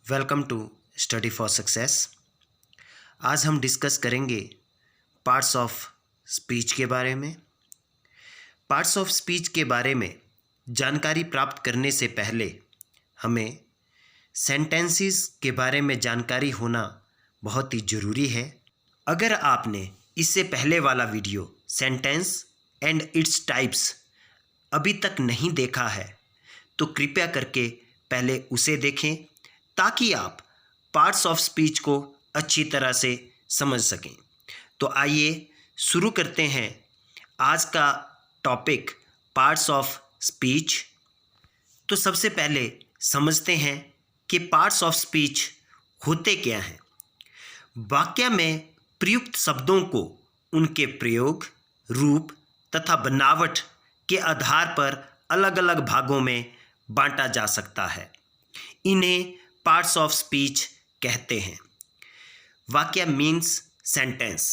Welcome to study for success. आज हम discuss करेंगे पार्ट्स ऑफ स्पीच के बारे में। पार्ट्स ऑफ स्पीच के बारे में जानकारी प्राप्त करने से पहले हमें सेंटेंसेस के बारे में जानकारी होना बहुत ही ज़रूरी है। अगर आपने इससे पहले वाला video sentence and its types अभी तक नहीं देखा है तो कृपया करके पहले उसे देखें ताकि आप पार्ट्स ऑफ स्पीच को अच्छी तरह से समझ सकें। तो आइए शुरू करते हैं आज का टॉपिक पार्ट्स ऑफ स्पीच। तो सबसे पहले समझते हैं कि पार्ट्स ऑफ स्पीच होते क्या हैं। वाक्य में प्रयुक्त शब्दों को उनके प्रयोग, रूप तथा बनावट के आधार पर अलग अलग भागों में बांटा जा सकता है। इन्हें पार्ट्स ऑफ स्पीच कहते हैं। वाक्य मीन्स सेंटेंस।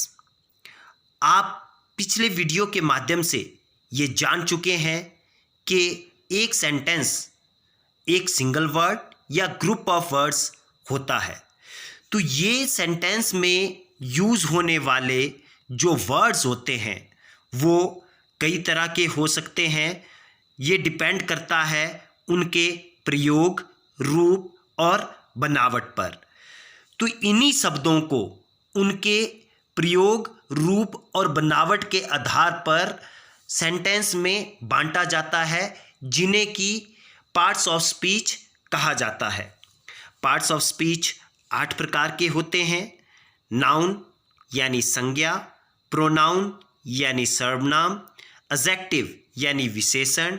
आप पिछले वीडियो के माध्यम से ये जान चुके हैं कि एक सेंटेंस एक सिंगल वर्ड या ग्रुप ऑफ वर्ड्स होता है। तो ये सेंटेंस में यूज़ होने वाले जो वर्ड्स होते हैं वो कई तरह के हो सकते हैं। ये डिपेंड करता है उनके प्रयोग, रूप और बनावट पर। तो इन्हीं शब्दों को उनके प्रयोग, रूप और बनावट के आधार पर सेंटेंस में बांटा जाता है, जिन्हें कि पार्ट्स ऑफ स्पीच कहा जाता है। पार्ट्स ऑफ स्पीच 8 प्रकार के होते हैं। नाउन यानी संज्ञा, प्रोनाउन यानी सर्वनाम, एडजेक्टिव यानी विशेषण,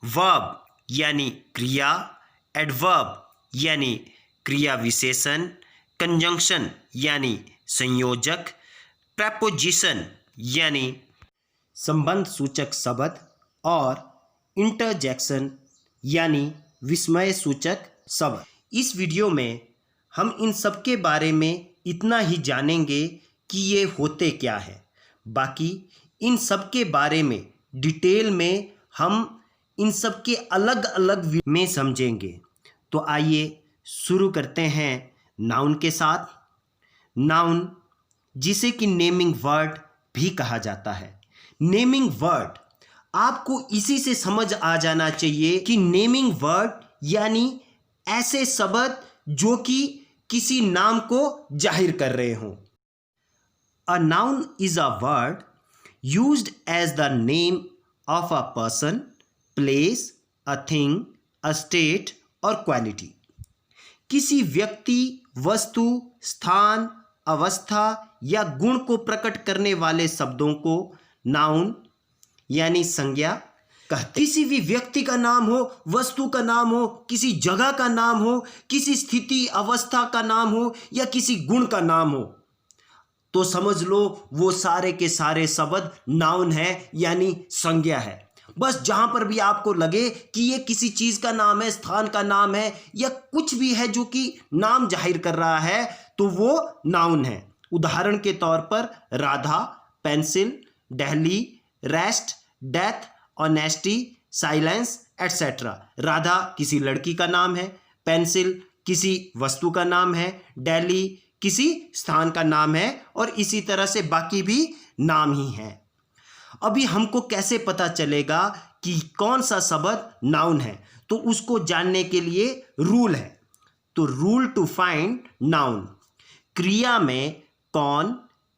वर्ब यानी क्रिया, एडवर्ब यानी क्रिया विशेषण, कंजंक्शन यानी संयोजक, प्रेपोजिशन यानी संबंध सूचक शब्द और इंटरजेक्शन यानी विस्मय सूचक शब्द। इस वीडियो में हम इन सब के बारे में इतना ही जानेंगे कि ये होते क्या है। बाकी इन सब के बारे में डिटेल में हम इन सब के अलग अलग में समझेंगे। तो आइए शुरू करते हैं नाउन के साथ। नाउन जिसे कि नेमिंग वर्ड भी कहा जाता है। नेमिंग वर्ड आपको इसी से समझ आ जाना चाहिए कि नेमिंग वर्ड यानी ऐसे शब्द जो कि किसी नाम को जाहिर कर रहे हों। A noun is a word used as the name of a person, place, a thing, a state और क्वालिटी। किसी व्यक्ति, वस्तु, स्थान, अवस्था या गुण को प्रकट करने वाले शब्दों को नाउन यानी संज्ञा कहते। किसी भी व्यक्ति का नाम हो, वस्तु का नाम हो, किसी जगह का नाम हो, किसी स्थिति अवस्था का नाम हो या किसी गुण का नाम हो, तो समझ लो वो सारे के सारे शब्द नाउन है यानी संज्ञा है। बस जहां पर भी आपको लगे कि ये किसी चीज का नाम है, स्थान का नाम है या कुछ भी है जो कि नाम जाहिर कर रहा है, तो वो नाउन है। उदाहरण के तौर पर Radha, pencil, Delhi, rest, death, honesty, silence etcetera. Radha किसी लड़की का नाम है, पेंसिल किसी वस्तु का नाम है, दिल्ली किसी स्थान का नाम है और इसी तरह से बाकी भी नाम ही हैं। अभी हमको कैसे पता चलेगा कि कौन सा शब्द नाउन है? तो उसको जानने के लिए रूल है। तो रूल टू फाइंड नाउन। क्रिया में कौन,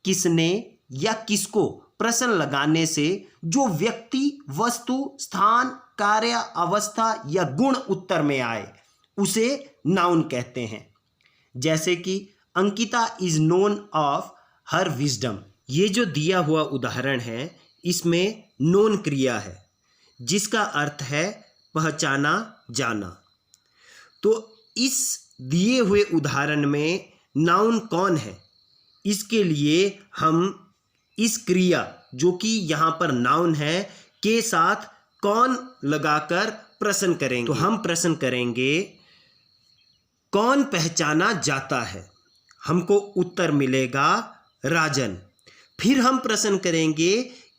किसने या किसको प्रश्न लगाने से जो व्यक्ति, वस्तु, स्थान, कार्य, अवस्था या गुण उत्तर में आए उसे नाउन कहते हैं। जैसे कि Ankita is known of her wisdom. ये जो दिया हुआ उदाहरण है इसमें नोन क्रिया है जिसका अर्थ है पहचाना जाना। तो इस दिए हुए उदाहरण में नाउन कौन है, इसके लिए हम इस क्रिया जो कि यहाँ पर नाउन है के साथ कौन लगाकर प्रश्न करेंगे। तो हम प्रश्न करेंगे कौन पहचाना जाता है, हमको उत्तर मिलेगा राजन। फिर हम प्रश्न करेंगे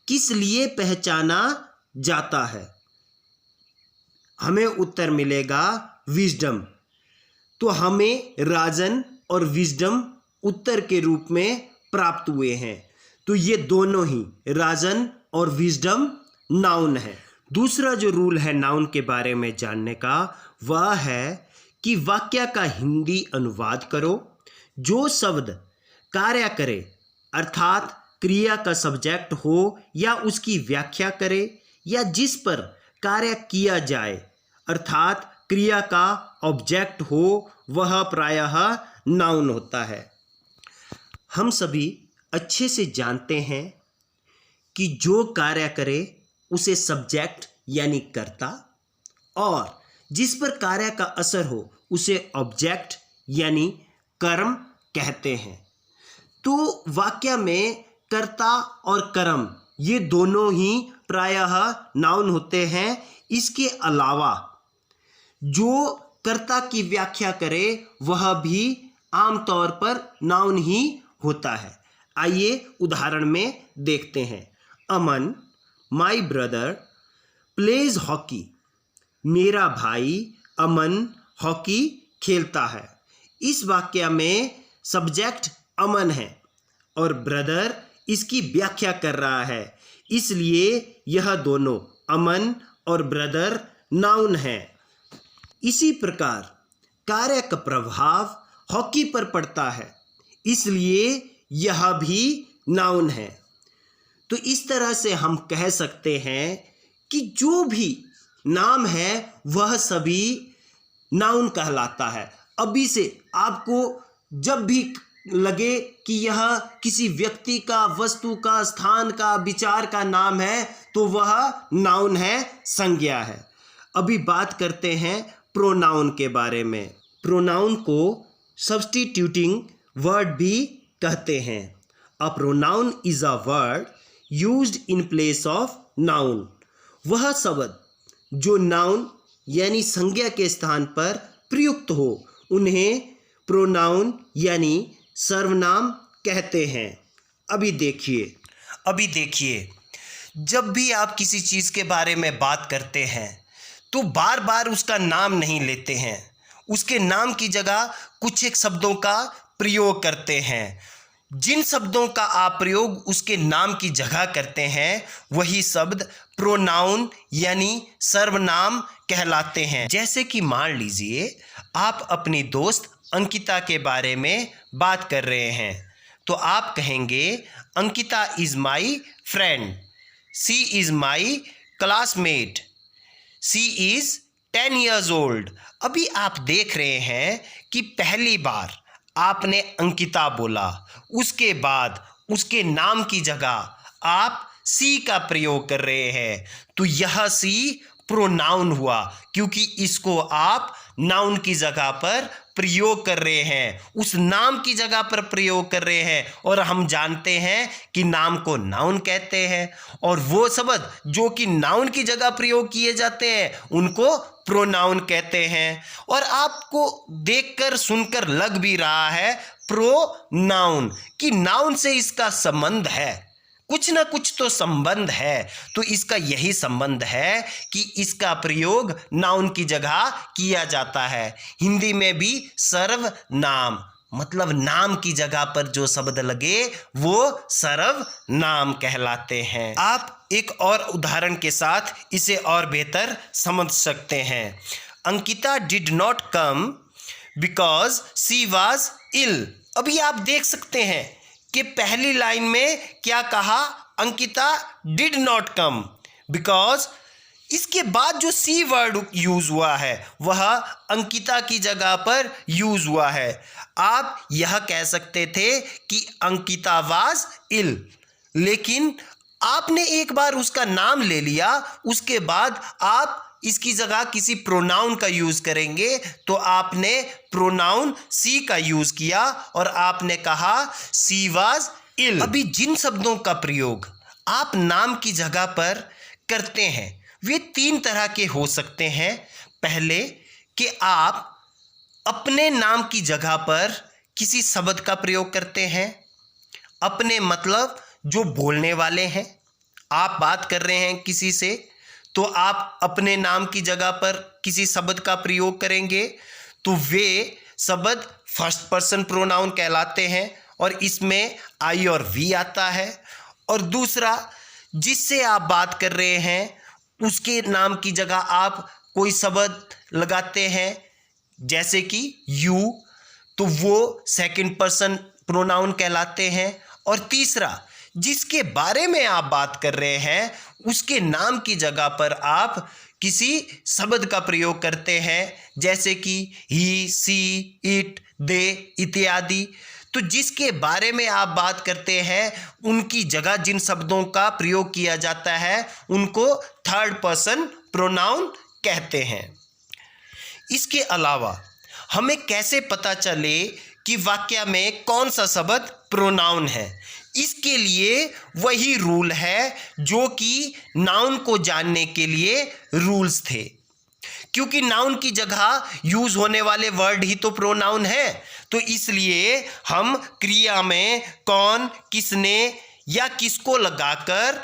किस लिए पहचाना जाता है, हमें उत्तर मिलेगा विजडम। तो हमें राजन और विजडम उत्तर के रूप में प्राप्त हुए हैं। तो ये दोनों ही राजन और विजडम नाउन है। दूसरा जो रूल है नाउन के बारे में जानने का वह है कि वाक्य का हिंदी अनुवाद करो। जो शब्द कार्य करे अर्थात क्रिया का सब्जेक्ट हो या उसकी व्याख्या करे या जिस पर कार्य किया जाए अर्थात क्रिया का ऑब्जेक्ट हो वह प्रायः नाउन होता है। हम सभी अच्छे से जानते हैं कि जो कार्य करे उसे सब्जेक्ट यानी कर्ता और जिस पर कार्य का असर हो उसे ऑब्जेक्ट यानी कर्म कहते हैं। तो वाक्य में कर्ता और कर्म ये दोनों ही प्रायः नाउन होते हैं। इसके अलावा जो कर्ता की व्याख्या करे वह भी आमतौर पर नाउन ही होता है। आइए उदाहरण में देखते हैं। अमन माई ब्रदर प्लेज हॉकी। मेरा भाई अमन हॉकी खेलता है। इस वाक्य में सब्जेक्ट अमन है और ब्रदर इसकी व्याख्या कर रहा है, इसलिए यह दोनों अमन और ब्रदर नाउन है। इसी प्रकार कार्य का प्रभाव हॉकी पर पड़ता है, इसलिए यह भी नाउन है। तो इस तरह से हम कह सकते हैं कि जो भी नाम है वह सभी नाउन कहलाता है। अभी से आपको जब भी लगे कि यह किसी व्यक्ति का, वस्तु का, स्थान का, विचार का नाम है तो वह नाउन है, संज्ञा है। अभी बात करते हैं प्रोनाउन के बारे में। प्रोनाउन को सब्स्टिट्यूटिंग वर्ड भी कहते हैं। A pronoun is a word used in place of noun. वह शब्द जो नाउन यानी संज्ञा के स्थान पर प्रयुक्त हो उन्हें प्रोनाउन यानी सर्वनाम कहते हैं। अभी देखिए जब भी आप किसी चीज़ के बारे में बात करते हैं तो बार बार उसका नाम नहीं लेते हैं, उसके नाम की जगह कुछ एक शब्दों का प्रयोग करते हैं। जिन शब्दों का आप प्रयोग उसके नाम की जगह करते हैं वही शब्द प्रोनाउन यानी सर्वनाम कहलाते हैं। जैसे कि मान लीजिए आप अपनी दोस्त अंकिता के बारे में बात कर रहे हैं तो आप कहेंगे Ankita is my friend, she is my classmate, she is 10 years old। अभी आप देख रहे हैं कि पहली बार आपने अंकिता बोला, उसके बाद उसके नाम की जगह आप सी का प्रयोग कर रहे हैं, तो यह सी प्रोनाउन हुआ क्योंकि इसको आप नाउन की जगह पर प्रयोग कर रहे हैं, उस नाम की जगह पर प्रयोग कर रहे हैं। और हम जानते हैं कि नाम को नाउन कहते हैं और वो शब्द जो कि नाउन की जगह प्रयोग किए जाते हैं उनको प्रोनाउन कहते हैं। और आपको देखकर सुनकर लग भी रहा है प्रोनाउन कि नाउन से इसका संबंध है, कुछ ना कुछ तो संबंध है। तो इसका यही संबंध है कि इसका प्रयोग नाउन की जगह किया जाता है। हिंदी में भी सर्वनाम मतलब नाम की जगह पर जो शब्द लगे वो सर्वनाम कहलाते हैं। आप एक और उदाहरण के साथ इसे और बेहतर समझ सकते हैं। Ankita did not come because she was ill. अभी आप देख सकते हैं कि पहली लाइन में क्या कहा, Ankita did not come because. इसके बाद जो सी वर्ड यूज हुआ है वह अंकिता की जगह पर यूज हुआ है। आप यह कह सकते थे कि अंकिता वाज इल, लेकिन आपने एक बार उसका नाम ले लिया, उसके बाद आप इसकी जगह किसी प्रोनाउन का यूज करेंगे तो आपने प्रोनाउन सी का यूज किया और आपने कहा सी वाज इल। अभी जिन शब्दों का प्रयोग आप नाम की जगह पर करते हैं वे 3 तरह के हो सकते हैं। पहले कि आप अपने नाम की जगह पर किसी शब्द का प्रयोग करते हैं। अपने मतलब जो बोलने वाले हैं, आप बात कर रहे हैं किसी से तो आप अपने नाम की जगह पर किसी शब्द का प्रयोग करेंगे तो वे शब्द फर्स्ट पर्सन प्रोनाउन कहलाते हैं और इसमें आई और वी आता है। और दूसरा, जिससे आप बात कर रहे हैं उसके नाम की जगह आप कोई शब्द लगाते हैं जैसे कि यू, तो वो सेकंड पर्सन प्रोनाउन कहलाते हैं। और तीसरा, जिसके बारे में आप बात कर रहे हैं उसके नाम की जगह पर आप किसी शब्द का प्रयोग करते हैं जैसे कि ही, सी, इट, दे इत्यादि। तो जिसके बारे में आप बात करते हैं उनकी जगह जिन शब्दों का प्रयोग किया जाता है उनको थर्ड पर्सन प्रोनाउन कहते हैं। इसके अलावा हमें कैसे पता चले कि वाक्य में कौन सा शब्द प्रोनाउन है? इसके लिए वही रूल है जो कि नाउन को जानने के लिए रूल्स थे, क्योंकि नाउन की जगह यूज होने वाले वर्ड ही तो प्रोनाउन है। तो इसलिए हम क्रिया में कौन, किसने या किसको लगाकर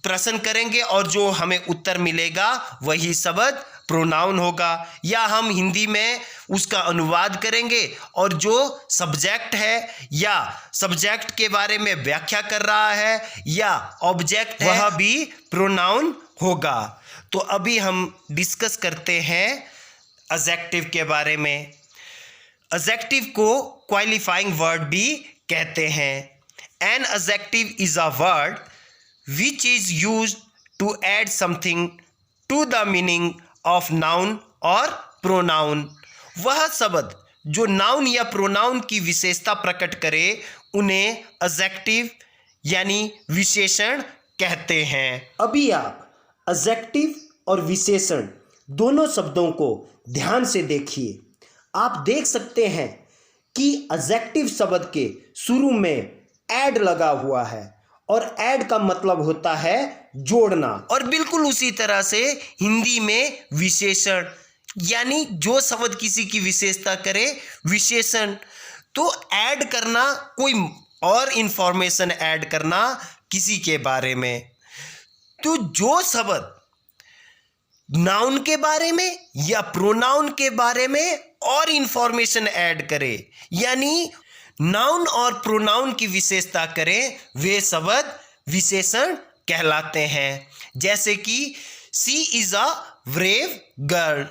प्रश्न करेंगे और जो हमें उत्तर मिलेगा वही शब्द प्रोनाउन होगा। या हम हिंदी में उसका अनुवाद करेंगे और जो सब्जेक्ट है या सब्जेक्ट के बारे में व्याख्या कर रहा है या ऑब्जेक्ट है वह भी प्रोनाउन होगा। तो अभी हम डिस्कस करते हैं एडजेक्टिव के बारे में। एडजेक्टिव को क्वालिफाइंग वर्ड भी कहते हैं। An adjective is a word which is used to add something to the meaning of noun और pronoun। वह शब्द जो नाउन या प्रोनाउन की विशेषता प्रकट करे उन्हें एडजेक्टिव यानी विशेषण कहते हैं। अभी आप एडजेक्टिव और विशेषण दोनों शब्दों को ध्यान से देखिए। आप देख सकते हैं कि एडजेक्टिव शब्द के शुरू में ऐड लगा हुआ है और ऐड का मतलब होता है जोड़ना। और बिल्कुल उसी तरह से हिंदी में विशेषण यानी जो शब्द किसी की विशेषता करे विशेषण। तो ऐड करना, कोई और इंफॉर्मेशन ऐड करना किसी के बारे में। तो जो शब्द नाउन के बारे में या प्रोनाउन के बारे में और इंफॉर्मेशन ऐड करे यानी नाउन और प्रोनाउन की विशेषता करें वे शब्द विशेषण कहलाते हैं। जैसे कि सी इज अ ब्रेव गर्ल,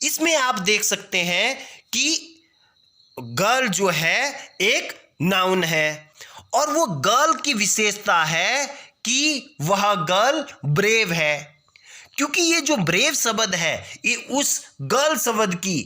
इसमें आप देख सकते हैं कि गर्ल जो है एक नाउन है और वो गर्ल की विशेषता है कि वह गर्ल ब्रेव है। क्योंकि ये जो ब्रेव शब्द है ये उस गर्ल शब्द की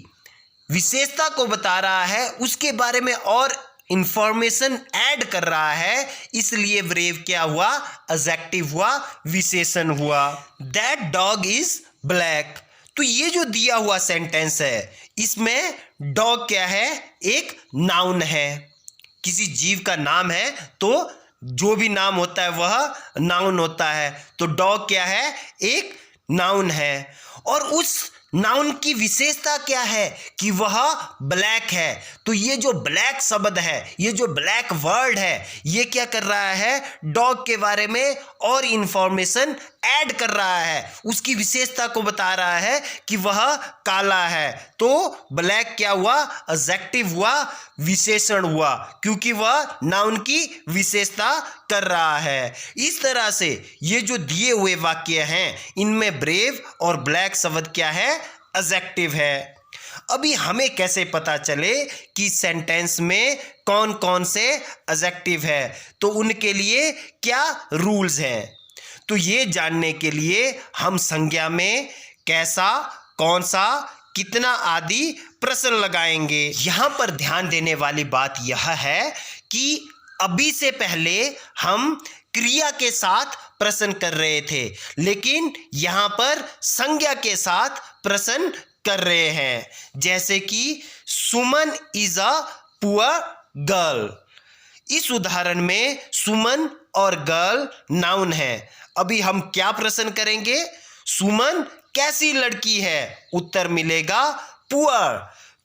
विशेषता को बता रहा है, उसके बारे में और इंफॉर्मेशन ऐड कर रहा है, इसलिए ब्रेव क्या हुआ? एडजेक्टिव हुआ, विशेषण हुआ। दैट डॉग इज ब्लैक, तो ये जो दिया हुआ सेंटेंस है इसमें डॉग क्या है? एक नाउन है, किसी जीव का नाम है तो जो भी नाम होता है वह नाउन होता है। तो डॉग क्या है? एक नाउन है। और उस नाउन की विशेषता क्या है कि वह ब्लैक है। तो ये जो ब्लैक शब्द है, ये जो ब्लैक वर्ड है, ये क्या कर रहा है? डॉग के बारे में और इंफॉर्मेशन ऐड कर रहा है, उसकी विशेषता को बता रहा है कि वह काला है। तो ब्लैक क्या हुआ? एडजेक्टिव हुआ, विशेषण हुआ, क्योंकि वह नाउन की विशेषता कर रहा है। इस तरह से ये जो दिए हुए वाक्य हैं इनमें ब्रेव और ब्लैक शब्द क्या है? एडजेक्टिव है। अभी हमें कैसे पता चले कि सेंटेंस में कौन कौन से एडजेक्टिव है? तो उनके लिए क्या रूल्स हैं? तो ये जानने के लिए हम संज्ञा में कैसा, कौन सा, कितना आदि प्रश्न लगाएंगे। यहाँ पर ध्यान देने वाली बात यह है कि अभी से पहले हम क्रिया के साथ प्रश्न कर रहे थे, लेकिन यहाँ पर संज्ञा के साथ प्रश्न कर रहे हैं। जैसे कि सुमन इज अ पुअर गर्ल, इस उदाहरण में सुमन और गर्ल नाउन है। अभी हम क्या प्रश्न करेंगे? सुमन कैसी लड़की है? उत्तर मिलेगा पुअर,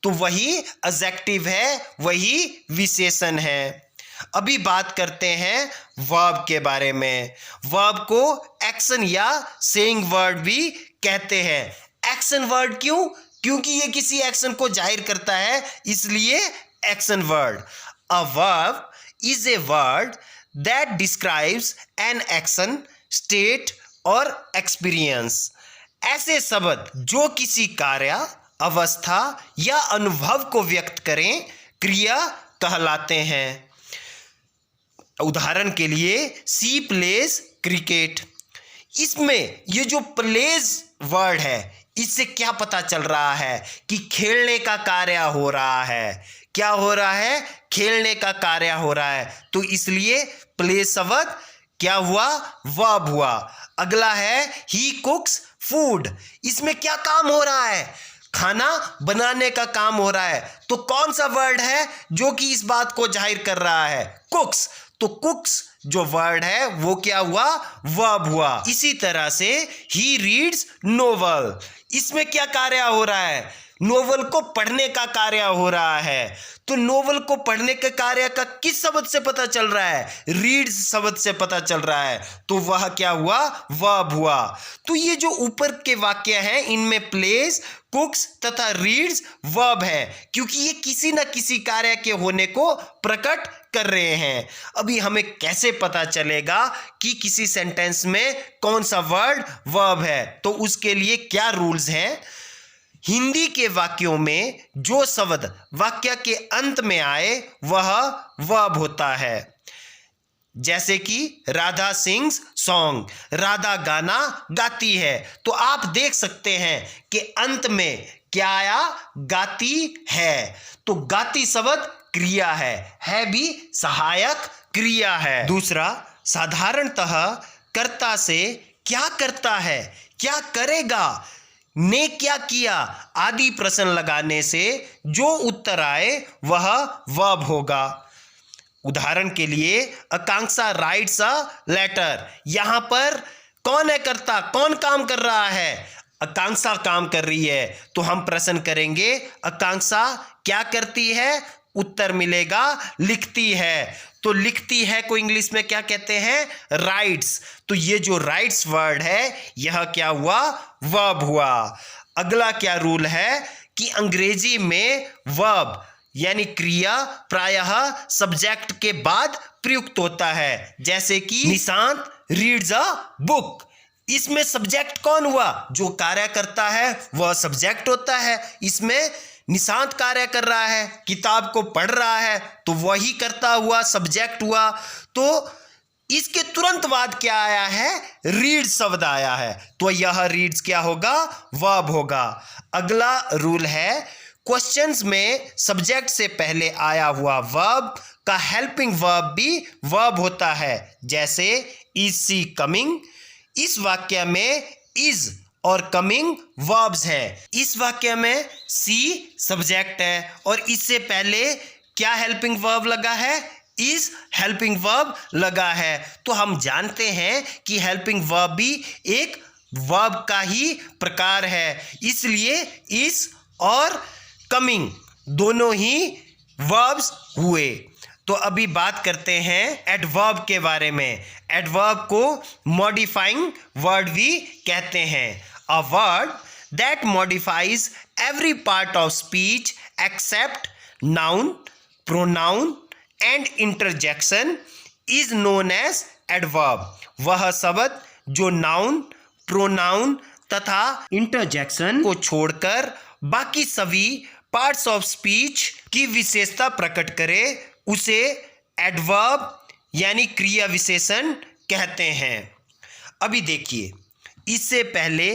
तो वही एडजेक्टिव है, वही विशेषण है। अभी बात करते हैं वर्ब के बारे में। वर्ब को एक्शन या सेइंग वर्ड भी कहते हैं। एक्शन वर्ड क्यों? क्योंकि ये किसी एक्शन को जाहिर करता है, इसलिए action word. A verb is a word that describes an action, state और एक्सपीरियंस। ऐसे शब्द जो किसी कार्य, अवस्था या अनुभव को व्यक्त करें, क्रिया कहलाते हैं। उदाहरण के लिए सी प्लेज क्रिकेट। इसमें ये जो प्लेज वर्ड है, इससे क्या पता चल रहा है कि खेलने का कार्य हो रहा है। क्या हो रहा है? खेलने का कार्य हो रहा है, तो इसलिए प्लेज शब्द क्या हुआ? वर्ब हुआ। अगला है ही कुक्स फूड। इसमें क्या काम हो रहा है? खाना बनाने का काम हो रहा है। तो कौन सा वर्ड है जो कि इस बात को जाहिर कर रहा है? कुक्स। तो कुक्स जो वर्ड है वो क्या हुआ? वर्ब हुआ। इसी तरह से ही रीड्स नोवेल। इसमें क्या कार्य हो रहा है? नोवेल को पढ़ने का कार्य हो रहा है। तो नोवेल को पढ़ने के कार्य का किस शब्द से पता चल रहा है? रीड्स शब्द से पता चल रहा है, तो वह क्या हुआ? वर्ब हुआ। तो ये जो ऊपर के वाक्य हैं, इनमें प्लेस, कुक्स तथा रीड्स वर्ब है, क्योंकि ये किसी न किसी कार्य के होने को प्रकट कर रहे हैं। अभी हमें कैसे पता चलेगा कि किसी सेंटेंस में कौन सा वर्ड वर्ब है? तो उसके लिए क्या रूल्स हैं? हिंदी के वाक्यों में जो शब्द वाक्य के अंत में आए वह वर्ब होता है। जैसे कि राधा सिंग्स सॉन्ग, राधा गाना गाती है। तो आप देख सकते हैं कि अंत में क्या आया? गाती है। तो गाती शब्द क्रिया है भी सहायक क्रिया है। दूसरा, साधारणतः कर्ता से क्या करता है, क्या करेगा, ने क्या किया आदि प्रश्न लगाने से जो उत्तर आए वह वर्ब होगा। उदाहरण के लिए आकांक्षा राइट्स अ लेटर। यहां पर कौन है कर्ता? कौन काम कर रहा है? आकांक्षा काम कर रही है। तो हम प्रश्न करेंगे आकांक्षा क्या करती है? उत्तर मिलेगा लिखती है। तो लिखती है को इंग्लिश में क्या कहते हैं? राइट्स। तो ये जो राइट्स वर्ड है यह क्या हुआ? वर्ब हुआ। अगला क्या रूल है कि अंग्रेजी में वर्ब यानी क्रिया प्रायः सब्जेक्ट के बाद प्रयुक्त होता है। जैसे कि निशांत रीड्स अ बुक। इसमें सब्जेक्ट कौन हुआ? जो कार्य करता है वह सब्जेक्ट होता है। इसमें निशांत कार्य कर रहा है, किताब को पढ़ रहा है, तो वही करता हुआ सब्जेक्ट हुआ। तो इसके तुरंत बाद क्या आया है? रीड्स शब्द आया है, तो यह रीड्स क्या होगा? वर्ब होगा। अगला रूल है क्वेश्चंस में सब्जेक्ट से पहले आया हुआ वर्ब का हेल्पिंग वर्ब भी वर्ब होता है। जैसे इज सी कमिंग। इस वाक्य में इज और कमिंग वर्ब्स है। इस वाक्य में सी सब्जेक्ट है और इससे पहले क्या हेल्पिंग वर्ब लगा है? इज हेल्पिंग वर्ब लगा है। तो हम जानते हैं कि हेल्पिंग वर्ब भी एक वर्ब का ही प्रकार है, इसलिए इज और कमिंग दोनों ही वर्ब्स हुए। तो अभी बात करते हैं एडवर्ब के बारे में। एडवर्ब को मॉडिफाइंग वर्ड भी कहते हैं। A word that modifies every part of speech except noun, pronoun and interjection is known as adverb. वह शब्द जो नाउन, प्रोनाउन तथा इंटरजेक्शन को छोड़कर बाकी सभी पार्ट्स ऑफ स्पीच की विशेषता प्रकट करे उसे एडवर्ब यानी क्रिया विशेषण कहते हैं। अभी देखिए, इससे पहले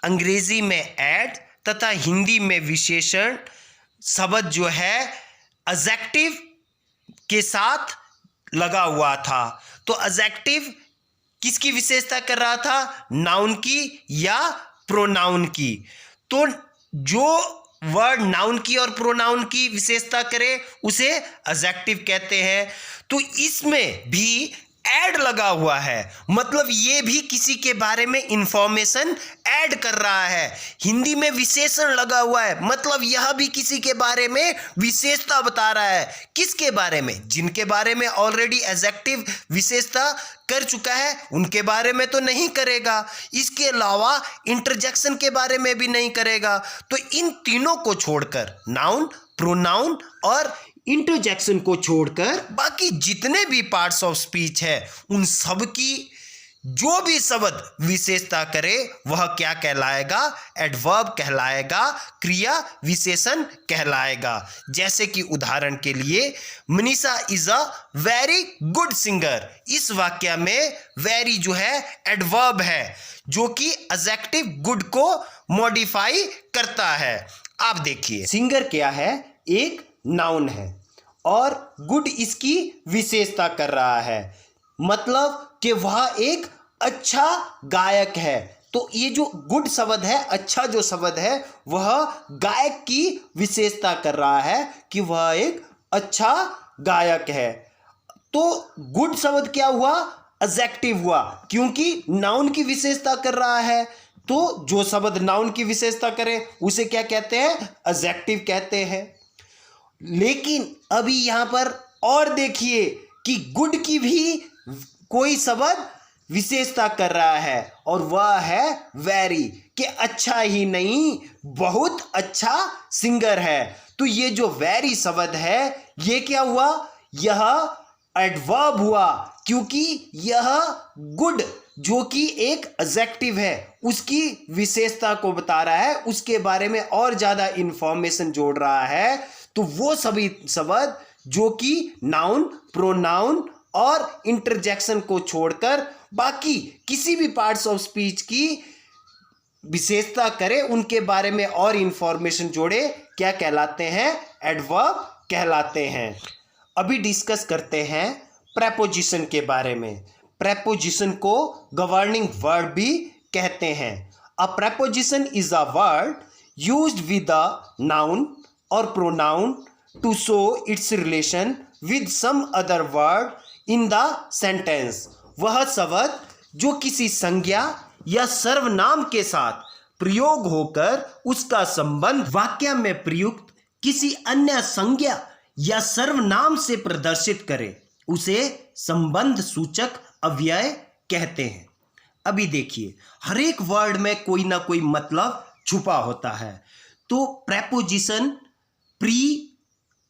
अंग्रेजी में एड तथा हिंदी में विशेषण शब्द जो है एडजेक्टिव के साथ लगा हुआ था। तो एडजेक्टिव किसकी विशेषता कर रहा था? नाउन की या प्रोनाउन की। तो जो वर्ड नाउन की और प्रोनाउन की विशेषता करे उसे एडजेक्टिव कहते हैं। तो इसमें भी ऐड लगा हुआ है, मतलब ये भी किसी के बारे में इंफॉर्मेशन ऐड कर रहा है। हिंदी में विशेषण लगा हुआ है, मतलब यह भी किसी के बारे में विशेषता बता रहा है। किसके बारे में? जिनके बारे में ऑलरेडी एडजेक्टिव विशेषता कर चुका है उनके बारे में तो नहीं करेगा। इसके अलावा इंटरजेक्शन के बारे में भी नहीं करेगा। तो इन तीनों को छोड़कर, नाउन, प्रोनाउन और इंटरजेक्शन को छोड़कर बाकी जितने भी पार्ट्स ऑफ स्पीच है उन सब की जो भी शब्द विशेषता करे वह क्या कहलाएगा? एडवर्ब कहलाएगा, क्रिया विशेषण कहलाएगा। जैसे कि उदाहरण के लिए, Manisha is a very good singer. इस वाक्य में वेरी जो है एडवर्ब है जो कि एडजेक्टिव गुड को मॉडिफाई करता है। आप देखिए, सिंगर क्या है? एक नाउन है और गुड इसकी विशेषता कर रहा है, मतलब कि वह एक अच्छा गायक है। तो ये जो गुड शब्द है, अच्छा जो शब्द है, वह गायक की विशेषता कर रहा है कि वह एक अच्छा गायक है। तो गुड शब्द क्या हुआ? एडजेक्टिव हुआ, क्योंकि नाउन की विशेषता कर रहा है। तो जो शब्द नाउन की विशेषता करे उसे क्या कहते हैं? एडजेक्टिव कहते हैं। लेकिन अभी यहां पर और देखिए कि गुड की भी कोई शब्द विशेषता कर रहा है और वह है वेरी, कि अच्छा ही नहीं बहुत अच्छा सिंगर है। तो ये जो वेरी शब्द है ये क्या हुआ? यह एडवर्ब हुआ, क्योंकि यह गुड जो कि एक एडजेक्टिव है उसकी विशेषता को बता रहा है, उसके बारे में और ज्यादा इंफॉर्मेशन जोड़ रहा है। तो वो सभी शब्द जो कि नाउन, प्रोनाउन और इंटरजेक्शन को छोड़कर बाकी किसी भी पार्ट्स ऑफ स्पीच की विशेषता करे, उनके बारे में और इंफॉर्मेशन जोड़े, क्या कहलाते हैं? एडवर्ब कहलाते हैं। अभी डिस्कस करते हैं प्रेपोजिशन के बारे में। प्रेपोजिशन को गवर्निंग वर्ड भी कहते हैं। A preposition is a word used with a noun or pronoun to show its relation with some other word in the sentence. वह शब्द जो किसी संज्ञा या सर्वनाम के साथ प्रयोग होकर उसका संबंध वाक्य में प्रयुक्त किसी अन्य संज्ञा या सर्वनाम से प्रदर्शित करे, उसे संबंध सूचक अव्यय कहते हैं। अभी देखिए, हर एक वर्ड में कोई ना कोई मतलब छुपा होता है। तो प्रेपोजिशन प्री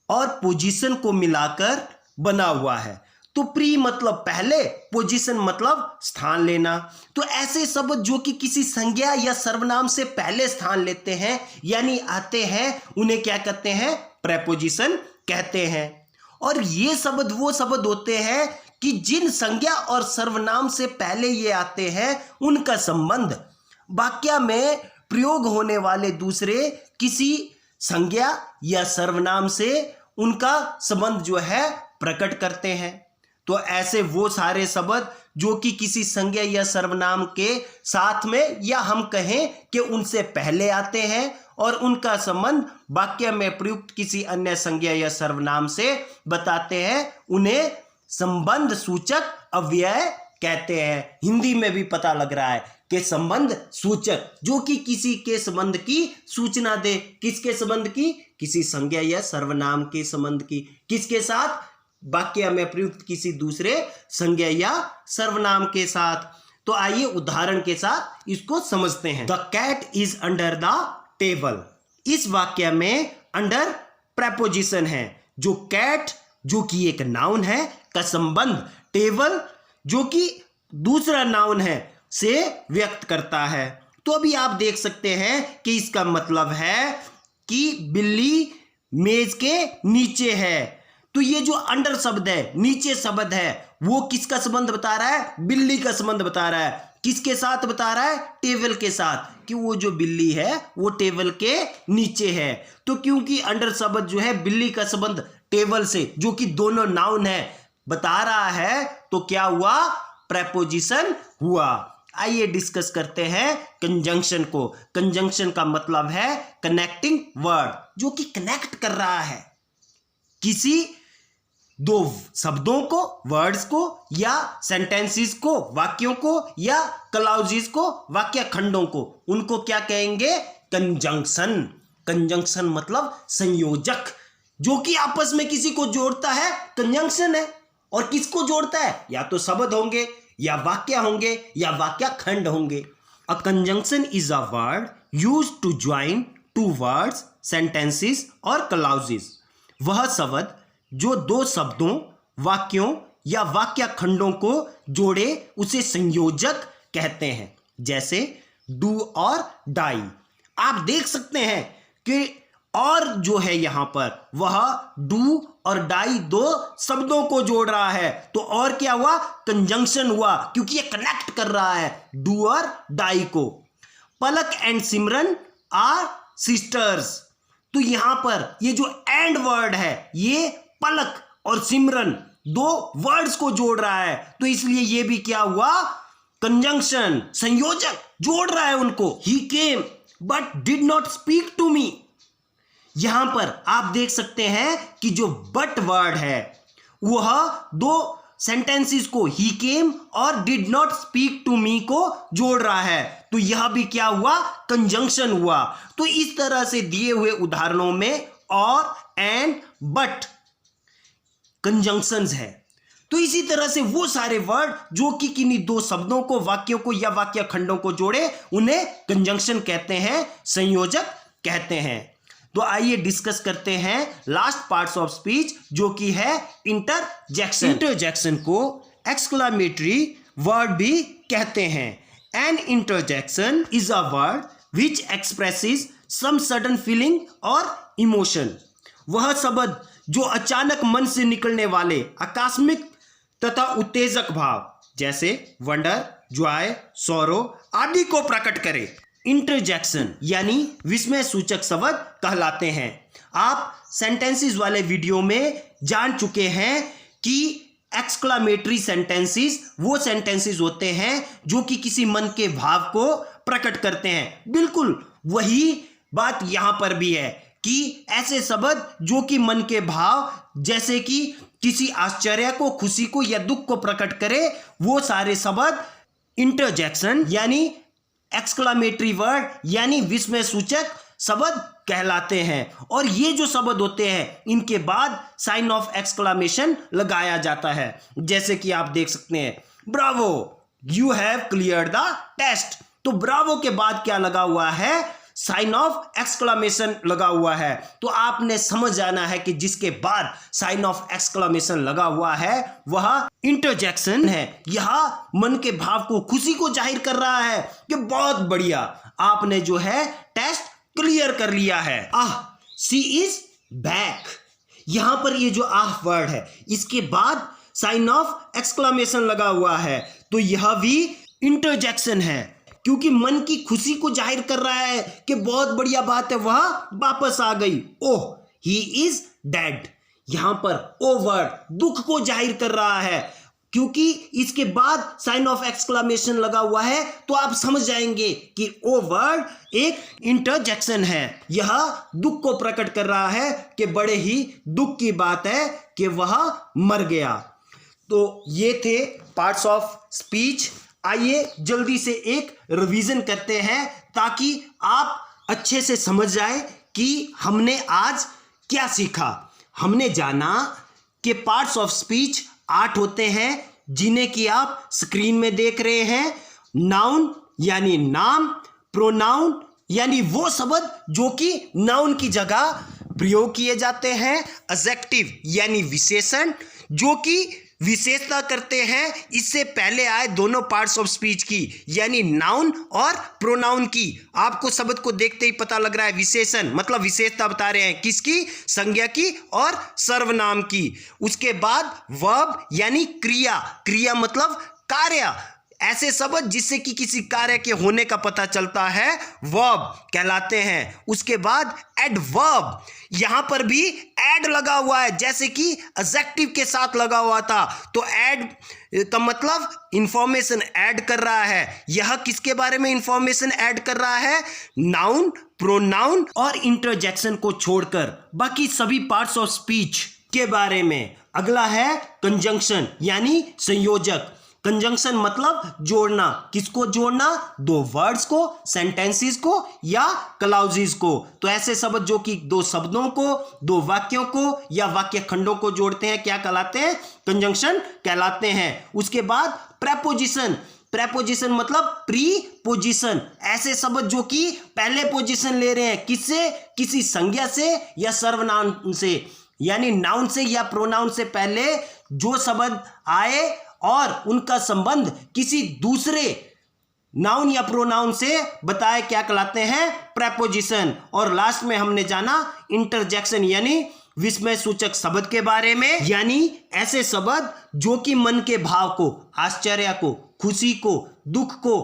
और पोजीशन को मिलाकर बना हुआ है। तो प्री मतलब पहले, पोजीशन मतलब स्थान लेना। तो ऐसे शब्द जो कि किसी संज्ञा या सर्वनाम से पहले स्थान लेते हैं यानी आते हैं, उन्हें क्या कहते हैं? प्रेपोजिशन कहते हैं। और ये शब्द वो शब्द होते हैं कि जिन संज्ञा और सर्वनाम से पहले ये आते हैं उनका संबंध वाक्य में प्रयोग होने वाले दूसरे किसी संज्ञा या सर्वनाम से उनका संबंध जो है प्रकट करते हैं। तो ऐसे वो सारे शब्द जो कि किसी संज्ञा या सर्वनाम के साथ में या हम कहें कि उनसे पहले आते हैं और उनका संबंध वाक्य में प्रयुक्त किसी अन्य संज्ञा या सर्वनाम से बताते हैं, उन्हें संबंध सूचक अव्यय कहते हैं। हिंदी में भी पता लग रहा है कि संबंध सूचक जो कि किसी के संबंध की सूचना दे। किसके संबंध की? किसी संज्ञा या सर्वनाम के संबंध की। किसके साथ? वाक्य में प्रयुक्त किसी दूसरे संज्ञा या सर्वनाम के साथ। तो आइए उदाहरण के साथ इसको समझते हैं। The cat is under the table. इस वाक्य में अंडर प्रेपोजिशन है। जो कैट जो कि एक नाउन है का संबंध टेबल जो कि दूसरा नाउन है से व्यक्त करता है। तो अभी आप देख सकते हैं कि इसका मतलब है कि बिल्ली मेज के नीचे है। तो ये जो अंडर शब्द है, नीचे शब्द है, वो किसका संबंध बता रहा है? बिल्ली का संबंध बता रहा है। किसके साथ बता रहा है? टेबल के साथ, कि वो जो बिल्ली है वो टेबल के नीचे है। तो क्योंकि अंडर शब्द जो है बिल्ली का संबंध टेबल से, जो कि दोनों नाउन है, बता रहा है, तो क्या हुआ? प्रेपोजिशन हुआ। आइए डिस्कस करते हैं कंजंक्शन को। कंजंक्शन का मतलब है कनेक्टिंग वर्ड, जो कि कनेक्ट कर रहा है, किसी दो शब्दों को, वर्ड्स को, या सेंटेंसेस को, वाक्यों को, या क्लॉजेस को, वाक्य खंडों को, उनको क्या कहेंगे? कंजंक्शन। कंजंक्शन मतलब संयोजक, जो कि आपस में किसी को जोड़ता है, कंजंक्शन है। और किसको जोड़ता है? या तो शब्द होंगे, या वाक्य होंगे, या वाक्य खंड होंगे। A conjunction is a word used to join two words, sentences और क्लॉजेस। वह शब्द जो दो शब्दों, वाक्यों या वाक्य खंडों को जोड़े उसे संयोजक कहते हैं। जैसे डू और डाई। आप देख सकते हैं कि और जो है यहां पर वह डू और डाई दो शब्दों को जोड़ रहा है, तो और क्या हुआ? कंजंक्शन हुआ, क्योंकि ये कनेक्ट कर रहा है डू और डाई को। पलक एंड सिमरन आर सिस्टर्स। तो यहां पर ये जो एंड वर्ड है, ये पलक और सिमरन दो वर्ड्स को जोड़ रहा है, तो इसलिए ये भी क्या हुआ? कंजंक्शन, संयोजक, जोड़ रहा है उनको। He came but did not speak to me. यहां पर आप देख सकते हैं कि जो बट वर्ड है वह दो सेंटेंसेस को, ही केम और did not speak to me को जोड़ रहा है, तो यह भी क्या हुआ? कंजंक्शन हुआ। तो इस तरह से दिए हुए उदाहरणों में और, एंड, बट कंजंक्शंस है। तो इसी तरह से वो सारे वर्ड जो कि किन्हीं दो शब्दों को, वाक्यों को या वाक्य खंडों को जोड़े, उन्हें कंजंक्शन कहते हैं, संयोजक कहते हैं। तो आइए डिस्कस करते हैं लास्ट पार्ट्स ऑफ स्पीच, जो कि है इंटरजेक्शन। इंटरजेक्शन को एक्सक्लेमेटरी वर्ड भी कहते हैं। An interjection is a word which expresses some sudden feeling और इमोशन। वह शब्द जो अचानक मन से निकलने वाले आकस्मिक तथा उत्तेजक भाव, जैसे वंडर, जॉय, सौरो आदि को प्रकट करे, इंटरजेक्शन यानी विस्मय सूचक शब्द कहलाते हैं। आप सेंटेंसेस वाले वीडियो में जान चुके हैं कि एक्सक्लेमेटरी सेंटेंसेस वो सेंटेंसेस होते हैं जो कि किसी मन के भाव को प्रकट करते हैं। बिल्कुल वही बात यहां पर भी है कि ऐसे शब्द जो कि मन के भाव, जैसे कि किसी आश्चर्य को, खुशी को या दुख को प्रकट करे, वो सारे शब्द इंटरजेक्शन यानी एक्सक्लेमेटरी वर्ड यानी विस्मय सूचक शब्द कहलाते हैं। और ये जो शब्द होते हैं, इनके बाद साइन ऑफ एक्सक्लेमेशन लगाया जाता है। जैसे कि आप देख सकते हैं, bravo, you have cleared the test. तो ब्रावो के बाद क्या लगा हुआ है? साइन ऑफ एक्सक्लेमेशन लगा हुआ है। तो आपने समझ जाना है कि जिसके बाद साइन ऑफ एक्सक्लेमेशन लगा हुआ है वह इंटरजेक्शन है। यह मन के भाव को, खुशी को जाहिर कर रहा है कि बहुत बढ़िया, आपने जो है टेस्ट क्लियर कर लिया है। She is back. यहां पर ये जो वर्ड है, इसके बाद साइन ऑफ एक्सक्लेमेशन लगा हुआ है, तो यह भी इंटरजेक्शन है, क्योंकि मन की खुशी को जाहिर कर रहा है कि बहुत बढ़िया बात है, वह वापस आ गई। ओह, ही इज डेड। यहां पर ओ वर्ड दुख को जाहिर कर रहा है, क्योंकि इसके बाद साइन ऑफ एक्सक्लेमेशन लगा हुआ है, तो आप समझ जाएंगे कि ओ वर्ड एक इंटरजेक्शन है। यह दुख को प्रकट कर रहा है कि बड़े ही दुख की बात है कि वह मर गया। तो ये थे पार्ट्स ऑफ स्पीच। आइए जल्दी से एक रिवीजन करते हैं ताकि आप अच्छे से समझ जाए कि हमने आज क्या सीखा। हमने जाना कि पार्ट्स ऑफ स्पीच 8 होते हैं, जिन्हें कि आप स्क्रीन में देख रहे हैं। नाउन यानी नाम, प्रोनाउन यानी वो शब्द जो कि नाउन की जगह प्रयोग किए जाते हैं, एडजेक्टिव यानी विशेषण जो कि विशेषता करते हैं इससे पहले आए दोनों पार्ट्स ऑफ स्पीच की, यानी नाउन और प्रोनाउन की। आपको शब्द को देखते ही पता लग रहा है विशेषण मतलब विशेषता बता रहे हैं, किसकी? संज्ञा की और सर्वनाम की। उसके बाद वर्ब यानी क्रिया, क्रिया मतलब कार्य, ऐसे शब्द जिससे कि किसी कार्य के होने का पता चलता है वर्ब कहलाते हैं। उसके बाद एडवर्ब, यहां पर भी एड लगा हुआ है, जैसे कि एडजेक्टिव के साथ लगा हुआ था, तो एड का मतलब इंफॉर्मेशन ऐड कर रहा है। यह किसके बारे में इंफॉर्मेशन ऐड कर रहा है? नाउन, प्रोनाउन और इंटरजेक्शन को छोड़कर बाकी सभी पार्ट्स ऑफ स्पीच के बारे में। अगला है कंजंक्शन यानी संयोजक। कंजंक्शन मतलब जोड़ना। किसको जोड़ना? दो वर्ड्स को, सेंटेंसेस को या क्लॉजेस को। तो ऐसे शब्द जो कि दो शब्दों को, दो वाक्यों को या वाक्य खंडों को जोड़ते हैं क्या कहलाते हैं? कंजंक्शन कहलाते हैं। उसके बाद प्रेपोजिशन। प्रेपोजिशन मतलब प्रीपोजिशन। ऐसे शब्द जो कि पहले पोजीशन ले रहे हैं। किससे? किसी संज्ञा से या सर्वनाम से, यानी नाउन से या प्रोनाउन से पहले जो शब्द आए और उनका संबंध किसी दूसरे नाउन या प्रोनाउन से बताए क्या कहलाते हैं? प्रेपोजिशन। और लास्ट में हमने जाना इंटरजेक्शन यानी विस्मय सूचक शब्द के बारे में, यानी ऐसे शब्द जो कि मन के भाव को, आश्चर्य को, खुशी को, दुख को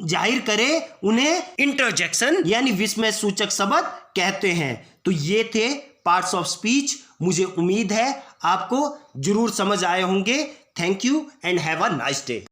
जाहिर करे, उन्हें इंटरजेक्शन यानी विस्मय सूचक शब्द कहते हैं। तो ये थे पार्ट्स ऑफ स्पीच। मुझे उम्मीद है आपको जरूर समझ आए होंगे। Thank you and have a nice day.